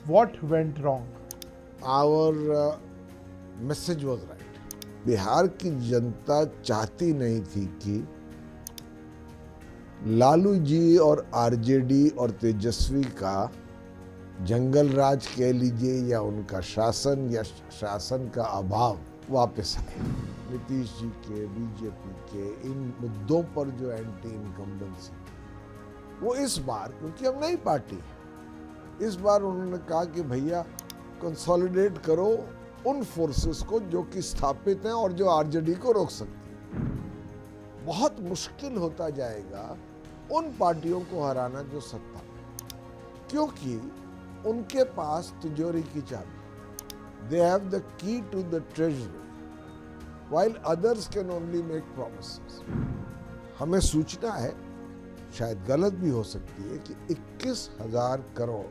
What went wrong? Our message was right. Bihar की जनता चाहती नहीं थी कि लालू जी और आरजेडी और तेजस्वी का जंगल राज कह लीजिए या उनका शासन या शासन का अभाव वापस आए। नीतीश जी के, बीजेपी के इन मुद्दों पर जो एंटी इनकम्बेंसी, वो इस बार, क्योंकि हम नई पार्टी है, इस बार उन्होंने कहा कि भैया कंसोलिडेट करो उन फोर्सेस को जो कि स्थापित हैं और जो आरजेडी को रोक सकती हैं। बहुत मुश्किल होता जाएगा उन पार्टियों को हराना जो सत्ता में, क्योंकि उनके पास तिजोरी की चाबी, they have the key to the treasury while others can only make promises. हमें सूचना है, शायद गलत भी हो सकती है, कि 21,000 करोड़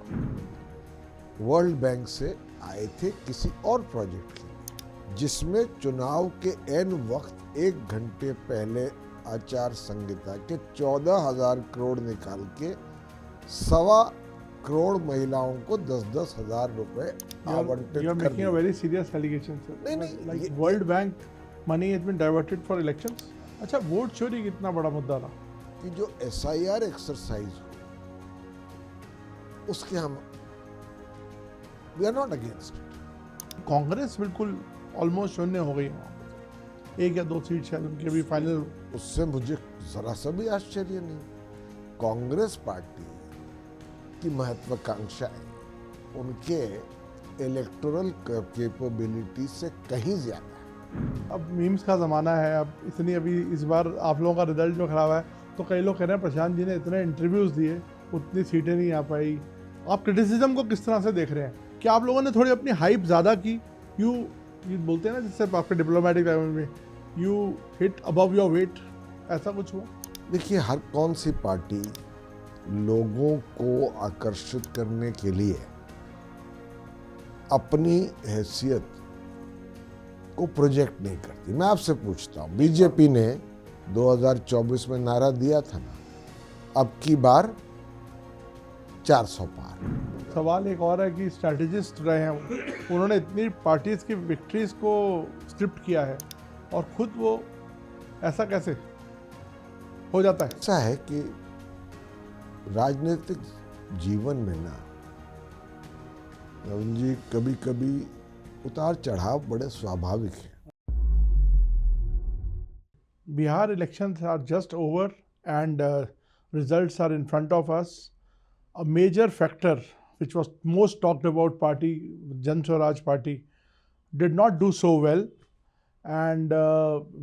वर्ल्ड बैंक से आए थे किसी और प्रोजेक्ट के, जिसमें चुनाव के एन वक्त 1 घंटे पहले आचार संहिता के 14,000 करोड़ निकाल के 1.25 करोड़ महिलाओं को 10-10 हजार रुपए आवंटित You're कर making a दिए। very serious allegation, sir. नहीं, Like ये- World Bank money has been diverted for elections. अच्छा, वोट चोरी कितना बड़ा मुद्दा था? कि जो SIR एक्सरसाइज हो, उसके हम we are not against it. Congress बिल्कुल ऑलमोस्ट शून्य हो गई वहाँ पे। 1 या 2 सीट शायद उनकी अभी फाइनल। उससे मुझे जरा सा भी आश्चर्य नहीं। कांग्रेस पार्टी की महत्वाकांक्षाएं उनके इलेक्टोरल कैपेबिलिटी से कहीं ज्यादा है। अब मीम्स का ज़माना है, अब इतनी अभी इस बार आप लोगों का रिजल्ट जो खराब है, तो कई लोग कह रहे हैं प्रशांत जी ने इतने इंटरव्यूज़ दिए, उतनी सीटें नहीं आ पाई। आप क्रिटिसिज्म को किस तरह से देख रहे हैं? क्या आप लोगों ने थोड़ी अपनी हाइप ज़्यादा की? यू बोलते हैं ना, जिससे आपके डिप्लोमेटिक लैंग्वेज में, you hit above your weight, ऐसा कुछ हुआ? देखिए, हर कौन सी पार्टी लोगों को आकर्षित करने के लिए अपनी हैसियत को प्रोजेक्ट नहीं करती। मैं आपसे पूछता हूँ, बीजेपी ने 2024 में नारा दिया था ना, अब की बार 400 पार। सवाल एक और है कि स्ट्रैटेजिस्ट रहे हैं वो, उन्होंने इतनी पार्टीज़ की विक्ट्रीज़ को स्क्रिप्ट किया है और खुद वो ऐसा कैसे हो जाता है? ऐसा है कि राजनीतिक जीवन में ना नवीन जी, कभी कभी उतार चढ़ाव बड़े स्वाभाविक है। Bihar elections are just over and results are in front of us. A major factor which was most talked about party, Jan Swaraj Party, did not do so well. And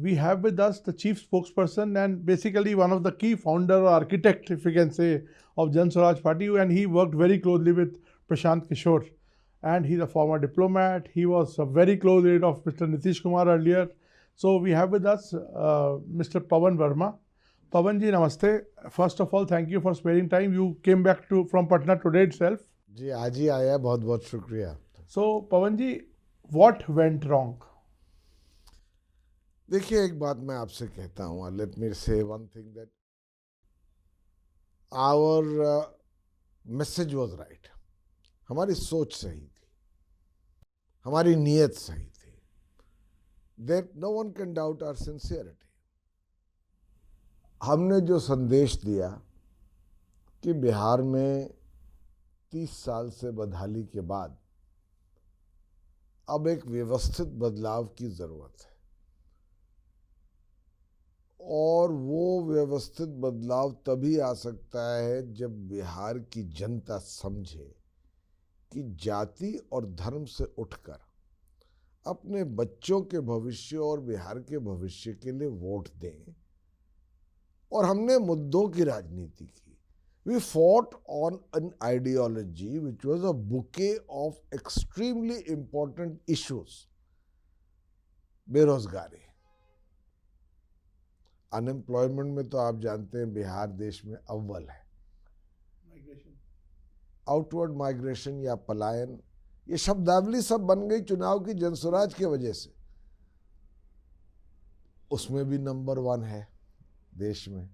we have with us the chief spokesperson and basically one of the key founder or architect, if we can say, of Jan Swaraj Party, and he worked very closely with Prashant Kishore. And he's a former diplomat. He was a very close aide of Mr. Nitish Kumar earlier. So we have with us Mr. Pawan Verma. Pawan ji, namaste. First of all, thank you for sparing time. You came back from Patna today itself. जी, आज ही आया, बहुत बहुत शुक्रिया। So Pawan ji, what went wrong? देखिए, एक बात मैं आपसे कहता हूँ, let me say one thing, that our message was right. हमारी सोच सही थी, हमारी नीयत सही थी। That no one can doubt our sincerity. हमने जो संदेश दिया कि बिहार में 30 साल से बदहाली के बाद अब एक व्यवस्थित बदलाव की जरूरत है, और वो व्यवस्थित बदलाव तभी आ सकता है जब बिहार की जनता समझे कि जाति और धर्म से उठकर अपने बच्चों के भविष्य और बिहार के भविष्य के लिए वोट दें। और हमने मुद्दों की राजनीति की। We fought on an ideology which was a bouquet of extremely important issues. बेरोजगारी, अनएम्प्लॉयमेंट में तो आप जानते हैं बिहार देश में अव्वल है। आउटवर्ड माइग्रेशन या पलायन, ये शब्दावली सब बन गई चुनाव की जनसुराज की वजह से। उसमें भी नंबर 1 है देश में।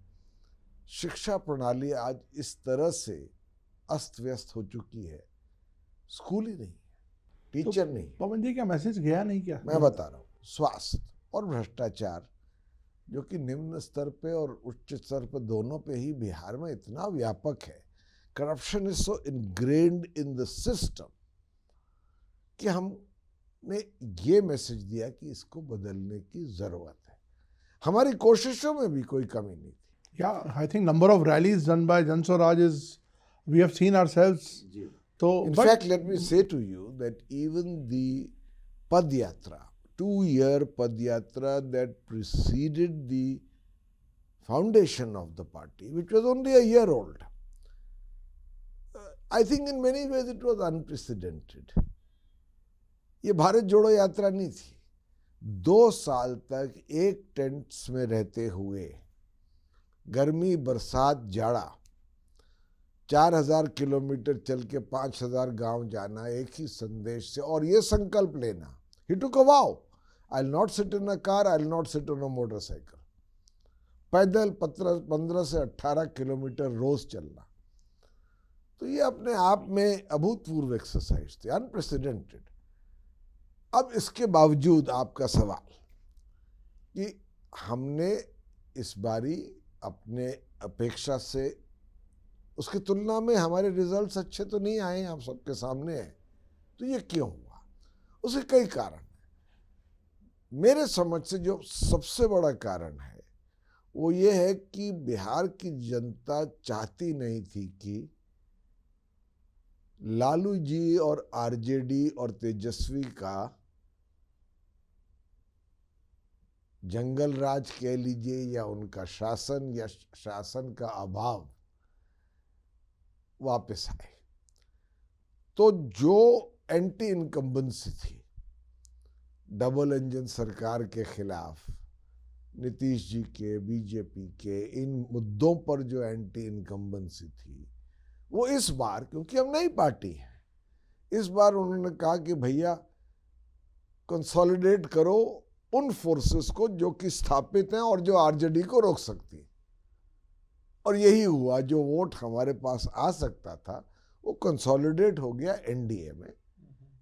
शिक्षा प्रणाली आज इस तरह से अस्त व्यस्त हो चुकी है, स्कूल ही नहीं है, टीचर नहीं है। पवन जी क्या मैसेज गया नहीं क्या? मैं बता रहा हूँ, स्वास्थ्य और भ्रष्टाचार जो कि निम्न स्तर पे और उच्च स्तर पे दोनों पे ही बिहार में इतना व्यापक है, corruption is so ingrained in the system कि हमने ये मैसेज दिया कि इसको बदलने की जरूरत है। हमारी कोशिशों में भी कोई कमी नहीं थी। Yeah, I think number of rallies done by Jan Swaraj is we have seen ourselves. So, In but fact, let me say to you that even the Padyatra, 2-year Padyatra that preceded the foundation of the party, which was only a year old, I think in many ways it was unprecedented. ये भारत जोड़ो यात्रा नहीं थी। 2 साल तक एक tents में रहते हुए गर्मी बरसात जाड़ा 4000 किलोमीटर चल के 5000 गांव जाना एक ही संदेश से, और ये संकल्प लेना, he took a vow, I will not sit in a car, I will not sit on a motorcycle, पैदल 15 से 18 किलोमीटर रोज चलना। तो ये अपने आप में अभूतपूर्व एक्सरसाइज थी, अनप्रेसिडेंटेड। अब इसके बावजूद आपका सवाल कि हमने इस बारी अपने अपेक्षा से, उसकी तुलना में हमारे रिजल्ट्स अच्छे तो नहीं आए, आप सबके सामने हैं। तो ये क्यों हुआ? उसके कई कारण हैं। मेरे समझ से जो सबसे बड़ा कारण है वो ये है कि बिहार की जनता चाहती नहीं थी कि लालू जी और आरजेडी और तेजस्वी का जंगल राज कह लीजिए या उनका शासन या शासन का अभाव वापस आए। तो जो एंटी इनकम्बेंसी थी डबल इंजन सरकार के खिलाफ, नीतीश जी के, बीजेपी के, इन मुद्दों पर जो एंटी इनकम्बेंसी थी, वो इस बार, क्योंकि हम नई पार्टी है, इस बार उन्होंने कहा कि भैया कंसोलिडेट करो उन फोर्सेस को जो कि स्थापित हैं और जो आरजेडी को रोक सकती है। और यही हुआ, जो वोट हमारे पास आ सकता था वो कंसोलिडेट हो गया एनडीए में।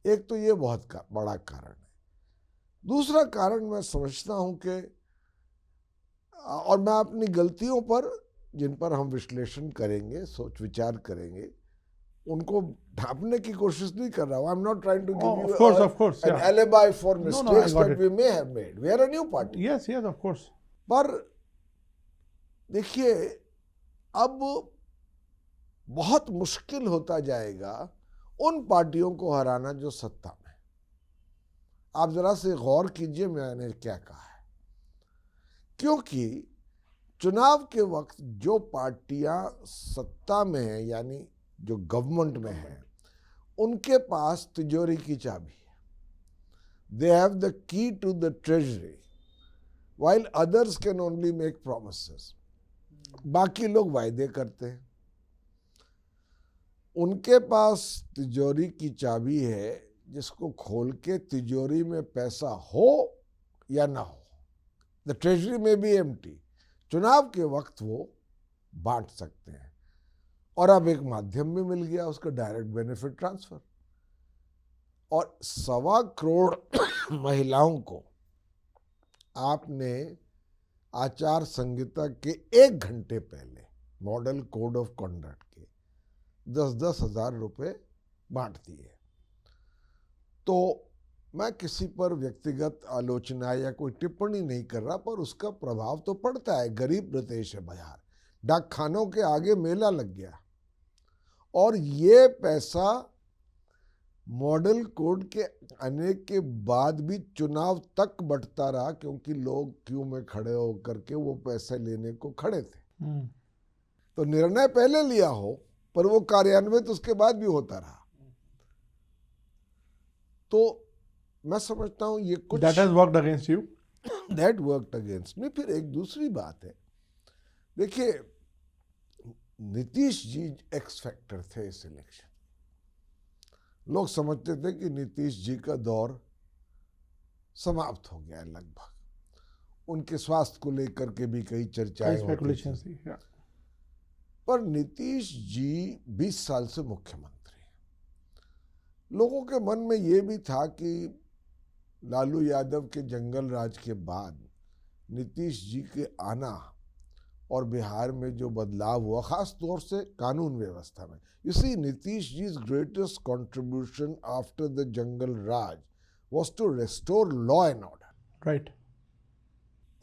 एक तो ये बहुत बड़ा कारण है। दूसरा कारण मैं समझता हूं कि, और मैं अपनी गलतियों पर, जिन पर हम विश्लेषण करेंगे, सोच विचार करेंगे, उनको ढांपने की कोशिश नहीं कर रहा हूं। I am not trying to give you an alibi for mistakes that we may have made. We are a new party. Yes, of course. पर देखिए, अब बहुत मुश्किल होता जाएगा उन पार्टियों को हराना जो सत्ता में। आप जरा से गौर कीजिए मैंने क्या कहा है, क्योंकि चुनाव के वक्त जो पार्टियां सत्ता में हैं, यानी जो गवर्नमेंट में है, उनके पास तिजोरी की चाबी है। They have the key to the treasury, while others can only make promises. बाकी लोग वायदे करते हैं। उनके पास तिजोरी की चाबी है, जिसको खोल के तिजोरी में पैसा हो या ना हो, द ट्रेजरी में बी एम्प्टी, चुनाव के वक्त वो बांट सकते हैं। और अब एक माध्यम भी मिल गया उसका, डायरेक्ट बेनिफिट ट्रांसफर। और 1.25 करोड़ महिलाओं को आपने आचार संहिता के 1 घंटे पहले मॉडल कोड ऑफ कंडक्ट के 10-10 हजार रुपए बांट दिए। तो मैं किसी पर व्यक्तिगत आलोचना या कोई टिप्पणी नहीं कर रहा, पर उसका प्रभाव तो पड़ता है। गरीब प्रदेश है बिहार, डाक खानों के आगे मेला लग गया, और ये पैसा मॉडल कोड के आने के बाद भी चुनाव तक बढ़ता रहा, क्योंकि लोग क्यू में खड़े होकर के वो पैसे लेने को खड़े थे। तो निर्णय पहले लिया हो, पर वो कार्यान्वित उसके बाद भी होता रहा। तो मैं समझता हूं ये कुछ That has worked against you. That worked against me। फिर एक दूसरी बात है, देखिए, नीतीश जी एक्स फैक्टर थे इस इलेक्शन। लोग समझते थे कि नीतीश जी का दौर समाप्त हो गया है लगभग। उनके स्वास्थ्य को लेकर के भी कई चर्चाएं होती थी। पर नीतीश जी 20 साल से मुख्यमंत्री हैं। लोगों के मन में ये भी था कि लालू यादव के जंगल राज के बाद नीतीश जी के आना और बिहार में जो बदलाव हुआ, खास तौर से कानून व्यवस्था में, you see Nitish ji's greatest contribution after the jungle raj was to restore law and order. Right.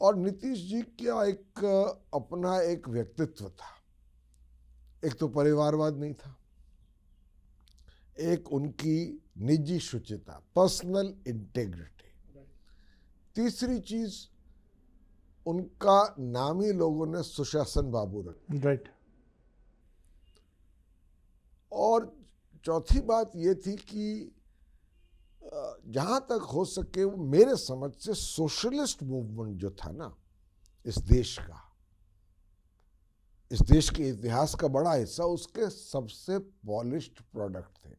और नीतीश जी का एक अपना एक व्यक्तित्व था। एक तो परिवारवाद नहीं था, एक उनकी निजी शुचिता, पर्सनल इंटेग्रिटी, तीसरी चीज उनका नाम ही लोगों ने सुशासन बाबू रखा। राइट। और चौथी बात ये थी कि जहां तक हो सके वो मेरे समझ से सोशलिस्ट मूवमेंट जो था ना इस देश के इतिहास का बड़ा हिस्सा उसके सबसे पॉलिश्ड प्रोडक्ट थे।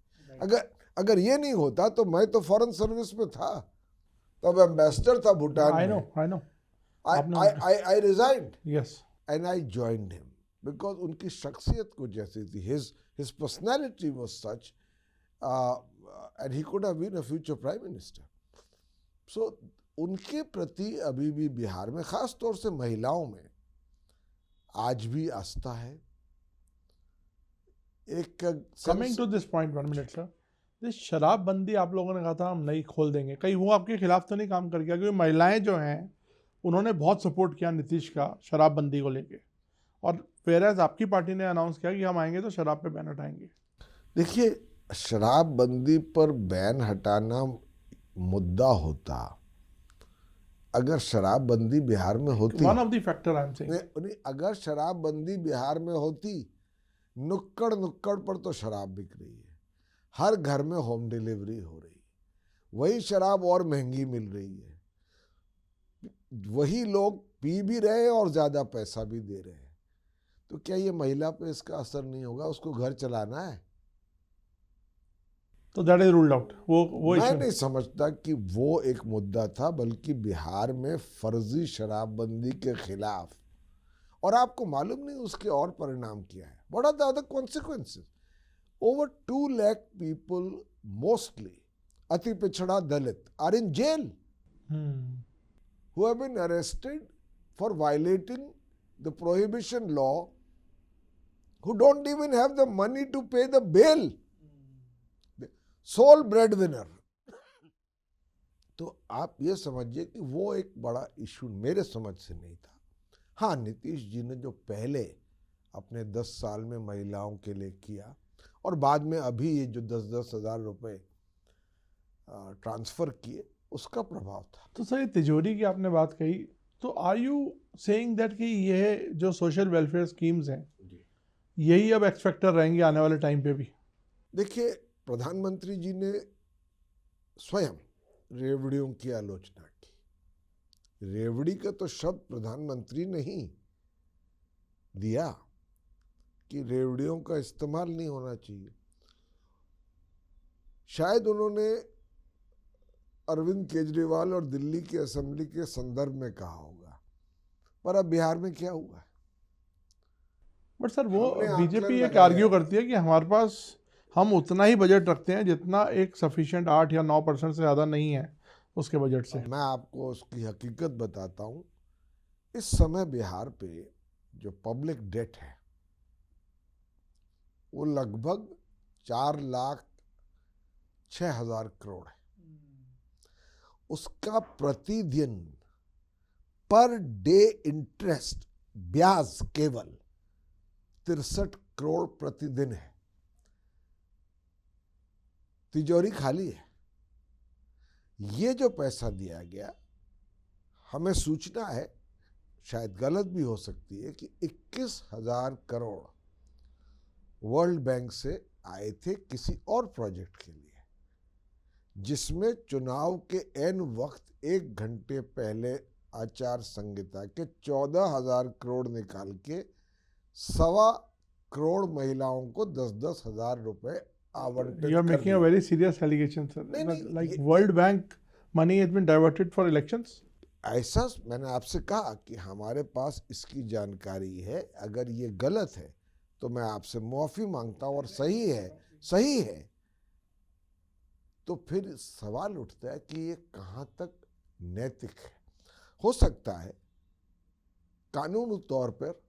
अगर ये नहीं होता तो मैं तो फॉरेन सर्विस में था, तब एम्बेसडर था भूटान आई में। No I resigned. Yes. And I joined him because उनकी शख्सियत कुछ जैसी थी. His personality was such, and he could have been a future prime minister. So उनके प्रति अभी भी बिहार में, खास तौर से महिलाओं में, आज भी आस्था है। Coming to this point, 1 minute sir. this शराबबंदी आप लोगों ने कहा था हम नहीं खोल देंगे, कहीं वो आपके खिलाफ तो नहीं काम कर गया? क्योंकि महिलाएं जो हैं उन्होंने बहुत सपोर्ट किया नीतीश का शराबबंदी को लेके, और वेयरएज आपकी पार्टी ने अनाउंस किया कि हम आएंगे तो शराब पे बैन हटाएंगे। देखिए, शराबबंदी पर बैन हटाना मुद्दा होता अगर शराबबंदी बिहार में होती, one of the factor I am saying, अगर शराबबंदी बिहार में होती, नुक्कड़ नुक्कड़ पर तो शराब बिक रही है, हर घर में होम डिलीवरी हो रही है, वही शराब और महंगी मिल रही है, वही लोग पी भी रहे हैं और ज्यादा पैसा भी दे रहे हैं, तो क्या ये महिला पे इसका असर नहीं होगा? उसको घर चलाना है। तो दैट इज रूल्ड आउट। वो मैं नहीं समझता कि वो एक मुद्दा था, बल्कि बिहार में फर्जी शराबबंदी के खिलाफ, और आपको मालूम नहीं उसके और परिणाम क्या है। What are the other consequences? Over 2 lakh people, mostly ati pichhda Dalit, are in jail, who have been arrested for violating the prohibition law, who don't even have the money to pay the bail. Sole breadwinner. तो आप ये समझिए कि वो एक बड़ा issue मेरे समझ से नहीं था। हाँ, नीतीश जी ने जो पहले अपने 10 साल में महिलाओं के लिए किया, और बाद में अभी ये जो 10-10 हज़ार रुपए ट्रांसफर किए, उसका प्रभाव था। तो सर, ये तिजोरी की आपने बात कही, तो आर यू सेइंग दैट कि ये जो सोशल वेलफेयर स्कीम्स हैं यही अब एक्स फैक्टर रहेंगे आने वाले टाइम पे भी? देखिए, प्रधानमंत्री जी ने स्वयं रेवड़ियों की आलोचना की। रेवड़ी का तो शब्द प्रधानमंत्री ने ही दिया कि रेवड़ियों का इस्तेमाल नहीं होना चाहिए। शायद उन्होंने अरविंद केजरीवाल और दिल्ली की असेंबली के संदर्भ में कहा होगा, पर अब बिहार में क्या हुआ है? बट सर, वो बीजेपी एक आर्ग्यू करती है कि हमारे पास, हम उतना ही बजट रखते हैं जितना एक सफिशिएंट 8 या 9% से ज़्यादा नहीं है उसके बजट से। मैं आपको उसकी हकीकत बताता हूँ। इस समय बिहार पे जो पब्लिक डेट है वो लगभग 4,06,000 करोड़ है। उसका प्रतिदिन पर डे इंटरेस्ट, ब्याज केवल 63 करोड़ प्रतिदिन है। तिजोरी खाली है। ये जो पैसा दिया गया, हमें सूचना है, शायद गलत भी हो सकती है, कि 21,000 करोड़ वर्ल्ड बैंक से आए थे किसी और प्रोजेक्ट के लिए, जिसमें चुनाव के एन वक्त 1 घंटे पहले आचार संहिता के 14,000 करोड़ निकाल के 1.25 करोड़ महिलाओं को 10-10 हजार रुपए आवंटित। You are making a very serious allegation, sir. Like World Bank money has been diverted for elections. ऐसा मैंने आपसे कहा कि हमारे पास इसकी जानकारी है। अगर ये गलत है तो मैं आपसे माफी मांगता हूं, और सही है तो फिर सवाल उठता है कि ये कहाँ तक नैतिक है। हो सकता है कानूनी तौर पर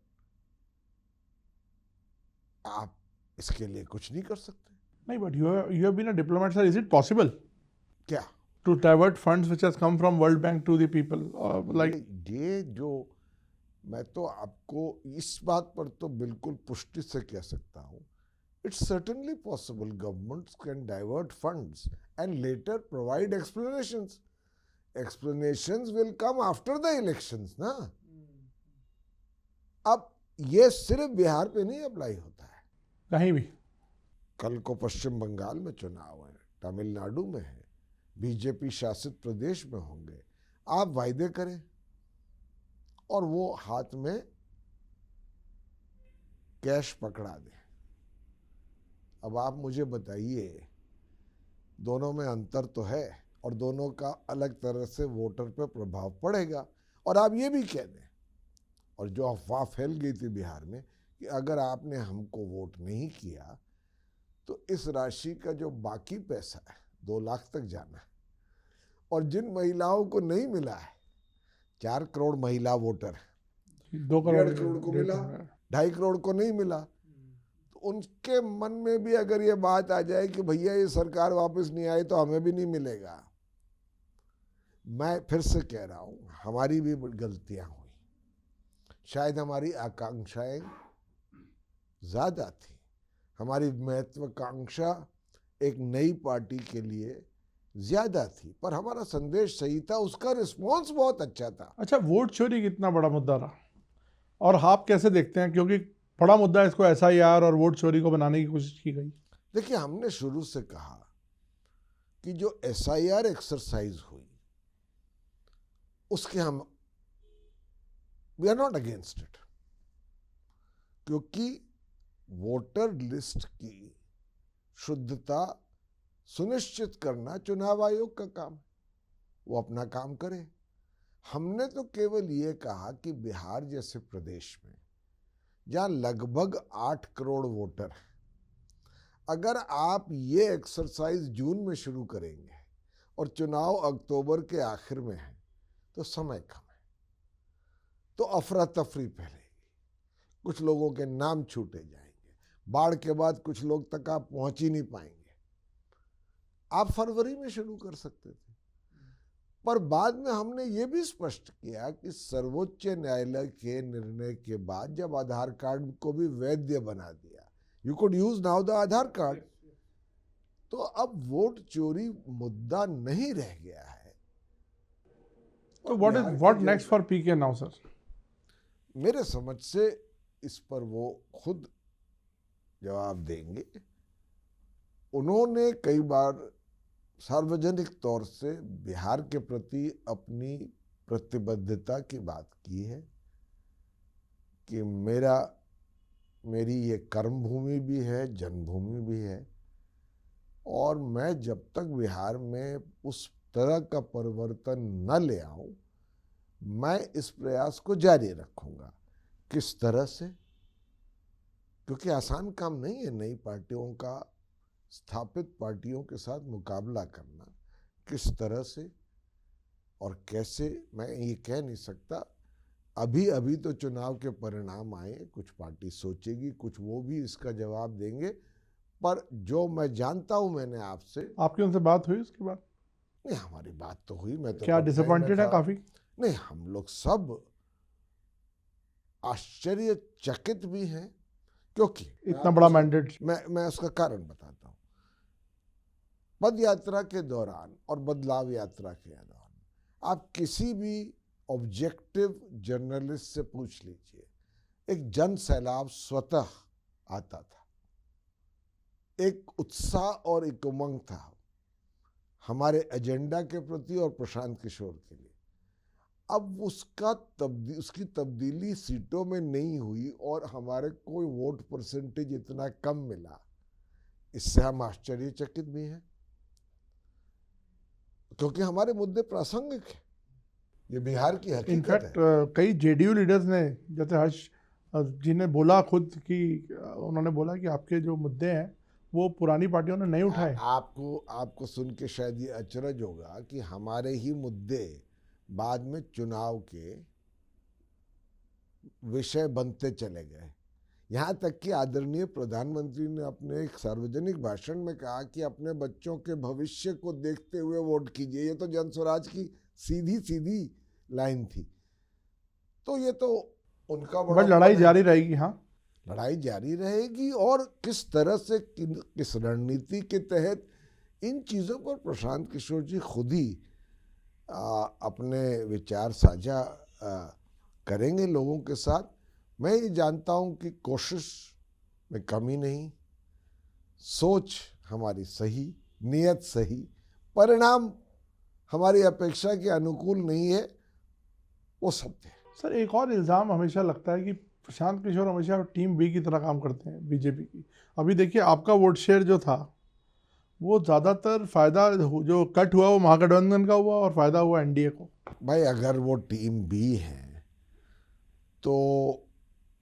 आप इसके लिए कुछ नहीं कर सकते। नहीं, but you have been a diplomat, sir. Is it possible क्या to divert funds which has come from World Bank to the people? Like ये जो मैं तो आपको इस बात पर तो बिल्कुल पुष्टि से कह सकता हूँ, it's certainly possible. Governments can divert funds and later provide explanations. Explanations will come after the elections ना। अब ये सिर्फ बिहार पे नहीं अप्लाई होता है, कहीं भी। कल को पश्चिम बंगाल में चुनाव है, तमिलनाडु में है, बीजेपी शासित प्रदेश में होंगे। आप वायदे करें और वो हाथ में कैश पकड़ा दें। अब आप मुझे बताइए, दोनों में अंतर तो है और दोनों का अलग तरह से वोटर पे प्रभाव पड़ेगा। और आप ये भी कह दें, और जो अफवाह फैल गई थी बिहार में कि अगर आपने हमको वोट नहीं किया तो इस राशि का जो बाकी पैसा है 2 लाख तक जाना है। और जिन महिलाओं को नहीं मिला है, 4 करोड़ महिला वोटर है, 2 करोड़ 1.5 करोड़ को मिला, 2.5 करोड़ को नहीं मिला, तो उनके मन में भी अगर ये बात आ जाए कि भैया ये सरकार वापस नहीं आई तो हमें भी नहीं मिलेगा। मैं फिर से कह रहा हूँ, हमारी भी गलतियां हुई, शायद हमारी आकांक्षाएं ज्यादा थी, हमारी महत्वाकांक्षा एक नई पार्टी के लिए ज्यादा थी, पर हमारा संदेश सही था, उसका रिस्पॉन्स बहुत अच्छा था। अच्छा, वोट चोरी कितना बड़ा मुद्दा रहा और आप कैसे देखते हैं? क्योंकि बड़ा मुद्दा है, इसको एसआईआर और वोट चोरी को बनाने की कोशिश की गई। देखिए, हमने शुरू से कहा कि जो एसआईआर एक्सरसाइज हुई उसके हम we are not against it, क्योंकि वोटर लिस्ट की शुद्धता सुनिश्चित करना चुनाव आयोग का काम है, वो अपना काम करे। हमने तो केवल ये कहा कि बिहार जैसे प्रदेश में जहां लगभग 8 करोड़ वोटर हैं, अगर आप ये एक्सरसाइज जून में शुरू करेंगे और चुनाव अक्टूबर के आखिर में है तो समय कम है, तो अफरा तफरी फैलेगी, कुछ लोगों के नाम छूटे जाएंगे, बाढ़ के बाद कुछ लोग तक आप पहुंच ही नहीं पाएंगे। आप फरवरी में शुरू कर सकते थे, पर बाद में हमने ये भी स्पष्ट किया कि सर्वोच्च न्यायालय के निर्णय के बाद जब आधार कार्ड को भी वैध बना दिया, you could use now the Aadhaar card, तो अब वोट चोरी मुद्दा नहीं रह गया है। तो what next for PK now sir? मेरे समझ से इस पर वो खुद जवाब देंगे। उन्होंने कई बार सार्वजनिक तौर से बिहार के प्रति अपनी प्रतिबद्धता की बात की है कि मेरी ये कर्मभूमि भी है, जन्मभूमि भी है, और मैं जब तक बिहार में उस तरह का परिवर्तन न ले आऊं, मैं इस प्रयास को जारी रखूंगा। किस तरह से? क्योंकि आसान काम नहीं है नई पार्टियों का स्थापित पार्टियों के साथ मुकाबला करना। किस तरह से और कैसे मैं ये कह नहीं सकता। अभी तो चुनाव के परिणाम आए, कुछ पार्टी सोचेगी, कुछ वो भी इसका जवाब देंगे, पर जो मैं जानता हूं, मैंने आपकी उनसे बात हुई उसके बाद? नहीं, हमारी बात तो हुई। मैं तो क्या डिसअपॉइंटेड है काफी? नहीं, हम लोग सब आश्चर्यचकित भी हैं, क्योंकि इतना बड़ा मैंडेट। मैं उसका कारण बताता हूं। पद यात्रा के दौरान और बदलाव यात्रा के दौरान आप किसी भी ऑब्जेक्टिव जर्नलिस्ट से पूछ लीजिए, एक जन सैलाब स्वतः आता था, एक उत्साह और एक उमंग था हमारे एजेंडा के प्रति और प्रशांत किशोर के लिए। अब उसकी तब्दीली सीटों में नहीं हुई और हमारे को वोट परसेंटेज इतना कम मिला, इससे हम आश्चर्यचकित भी हैं, क्योंकि हमारे मुद्दे प्रासंगिक हैं। ये बिहार की हकीकत इनफैक्ट है। कई जेडीयू लीडर्स ने, जैसे हर्ष जी ने बोला खुद कि उन्होंने बोला कि आपके जो मुद्दे हैं वो पुरानी पार्टियों ने नहीं उठाए। आपको आपको सुन के शायद ये अचरज होगा कि हमारे ही मुद्दे बाद में चुनाव के विषय बनते चले गए। यहाँ तक कि आदरणीय प्रधानमंत्री ने अपने एक सार्वजनिक भाषण में कहा कि अपने बच्चों के भविष्य को देखते हुए वोट कीजिए। ये तो जन स्वराज की सीधी सीधी लाइन थी। तो ये तो उनका बड़ा बट लड़ाई जारी रहेगी। हाँ, लड़ाई जारी रहेगी। और किस तरह से किस रणनीति के तहत इन चीज़ों पर प्रशांत किशोर जी खुद ही अपने विचार साझा करेंगे लोगों के साथ। मैं ये जानता हूँ कि कोशिश में कमी नहीं, सोच हमारी सही, नियत सही, परिणाम हमारी अपेक्षा के अनुकूल नहीं है, वो सत्य है। सर एक और इल्ज़ाम हमेशा लगता है कि प्रशांत किशोर हमेशा टीम बी की तरह काम करते हैं, बीजेपी की। अभी देखिए आपका वोट शेयर जो था वो ज़्यादातर फ़ायदा जो कट हुआ वो महागठबंधन का हुआ और फ़ायदा हुआ एनडीए को। भाई अगर वो टीम बी है तो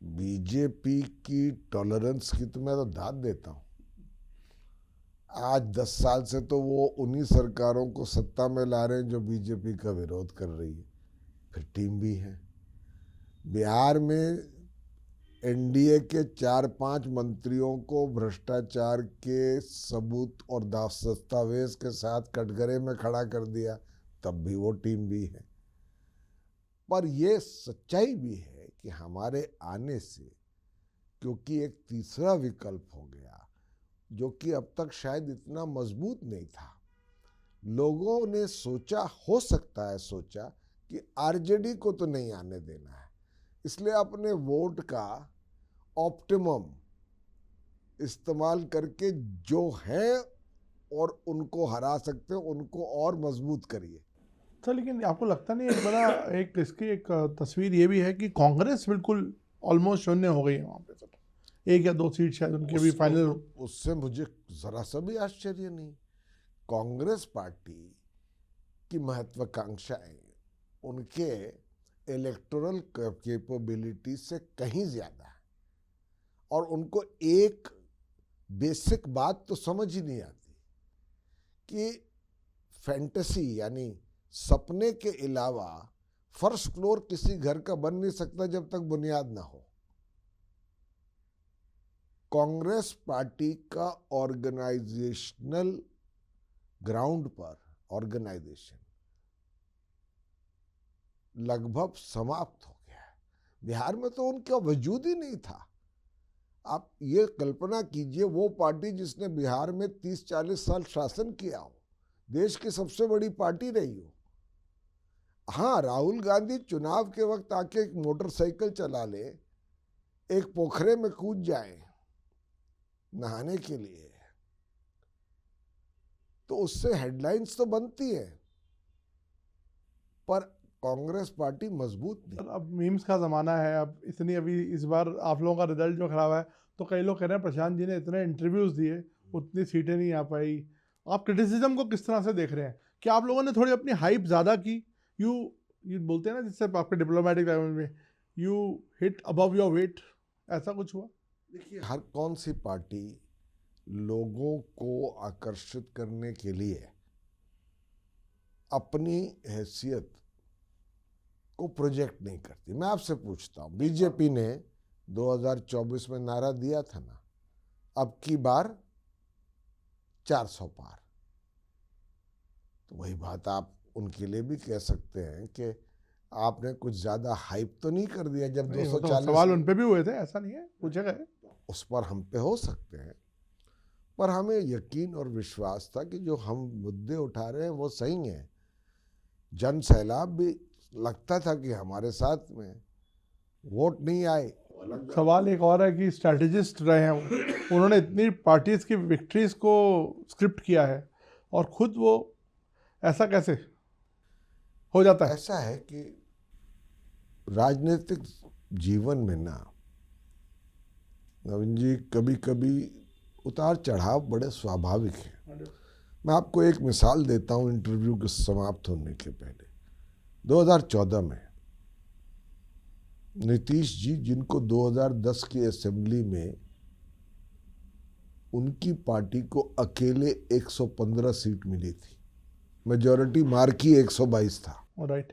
बीजेपी की टॉलरेंस की तो मैं तो दाद देता हूँ। आज 10 साल से तो वो उन्हीं सरकारों को सत्ता में ला रहे हैं जो बीजेपी का विरोध कर रही है, फिर टीम भी है। बिहार में एनडीए के 4-5 मंत्रियों को भ्रष्टाचार के सबूत और दस्तावेज के साथ कटघरे में खड़ा कर दिया, तब भी वो टीम भी है। पर ये सच्चाई भी है कि हमारे आने से, क्योंकि एक तीसरा विकल्प हो गया जो कि अब तक शायद इतना मजबूत नहीं था, लोगों ने सोचा, हो सकता है सोचा कि आरजेडी को तो नहीं आने देना है, इसलिए अपने वोट का ऑप्टिमम इस्तेमाल करके जो है और उनको हरा सकते हैं उनको और मजबूत करिए। सर लेकिन आपको लगता नहीं एक बड़ा एक इसकी एक तस्वीर ये भी है कि कांग्रेस बिल्कुल ऑलमोस्ट शून्य हो गई है वहाँ पे? सर 1 या 2 सीट शायद उनकी अभी फाइनल। उससे मुझे जरा सा भी आश्चर्य नहीं। कांग्रेस पार्टी की महत्वाकांक्षाएं उनके इलेक्टोरल कैपेबिलिटी से कहीं ज्यादा है और उनको एक बेसिक बात तो समझ ही नहीं आती कि फैंटेसी यानी सपने के अलावा फर्स्ट फ्लोर किसी घर का बन नहीं सकता जब तक बुनियाद ना हो। कांग्रेस पार्टी का ऑर्गेनाइजेशनल ग्राउंड पर ऑर्गेनाइजेशन लगभग समाप्त हो गया है। बिहार में तो उनका वजूद ही नहीं था। आप ये कल्पना कीजिए, वो पार्टी जिसने बिहार में 30-40 साल शासन किया हो, देश की सबसे बड़ी पार्टी रही हो। हाँ, राहुल गांधी चुनाव के वक्त आके एक मोटरसाइकिल चला ले, एक पोखरे में कूद जाए नहाने के लिए, तो उससे हेडलाइंस तो बनती है, पर कांग्रेस पार्टी मजबूत नहीं। अब मीम्स का ज़माना है। अब इतनी अभी इस बार आप लोगों का रिजल्ट जो खराब है तो कई लोग कह रहे हैं प्रशांत जी ने इतने इंटरव्यूज़ दिए, उतनी सीटें नहीं आ पाई। आप क्रिटिसिज्म को किस तरह से देख रहे हैं? क्या आप लोगों ने थोड़ी अपनी हाइप ज़्यादा की? यू बोलते हैं ना जिससे आपके डिप्लोमेटिक लैंग्वेज में, you hit above your weight, ऐसा कुछ हुआ? देखिए, हर कौन सी पार्टी लोगों को आकर्षित करने के लिए अपनी हैसियत को प्रोजेक्ट नहीं करती। मैं आपसे पूछता हूँ, बीजेपी ने 2024 में नारा दिया था ना, अब की बार 400 पार। तो वही बात आप उनके लिए भी कह सकते हैं कि आपने कुछ ज्यादा हाइप तो नहीं कर दिया जब 240। सवाल उन पे भी हुए थे, ऐसा नहीं है, पूछे गए। उस पर हम पे हो सकते हैं, पर हमें यकीन और विश्वास था कि जो हम मुद्दे उठा रहे हैं वो सही हैं। जन सैलाब भी लगता था कि हमारे साथ में, वोट नहीं आए। सवाल एक और है कि स्ट्रैटेजिस्ट रहे हैं वो, उन्होंने इतनी पार्टीज की विक्ट्रीज को स्क्रिप्ट किया है और खुद वो, ऐसा कैसे हो जाता है? ऐसा है कि राजनीतिक जीवन में ना नवीन जी, कभी कभी उतार चढ़ाव बड़े स्वाभाविक हैं। मैं आपको एक मिसाल देता हूं इंटरव्यू के समाप्त होने के पहले। 2014 में नीतीश जी, जिनको 2010 की असेंबली में उनकी पार्टी को अकेले 115 सीट मिली थी, मेजॉरिटी मार्की 122 था, राइट।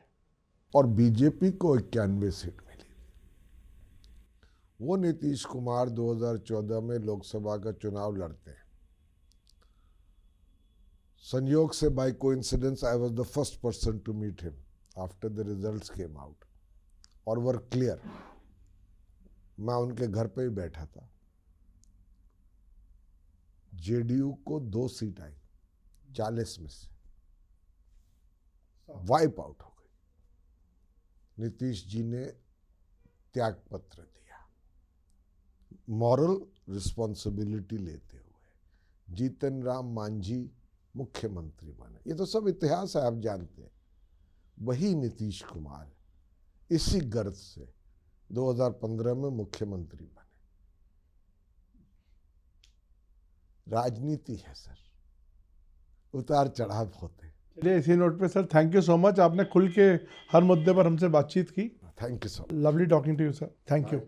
और बीजेपी को 91 सीट मिली। वो नीतीश कुमार 2014 में लोकसभा का चुनाव लड़ते हैं। संयोग से by coincidence I was the first person to meet him after the results came out, और वर क्लियर। मैं उनके घर पे ही बैठा था। जेडीयू को 2 सीट आई 40 में से, वाइप आउट हो गई। नीतीश जी ने त्याग पत्र दिया, मॉरल रिस्पॉन्सिबिलिटी लेते हुए जीतन राम मांझी मुख्यमंत्री बने। ये तो सब इतिहास है, आप जानते हैं। वही नीतीश कुमार इसी गर्ज से 2015 में मुख्यमंत्री बने। राजनीति है सर, उतार चढ़ाव होते हैं। चलिए इसी नोट पे sir, thank you so much, आपने खुल के हर मुद्दे पर हमसे बातचीत की। Thank you so much. Lovely talking to you sir, thank you.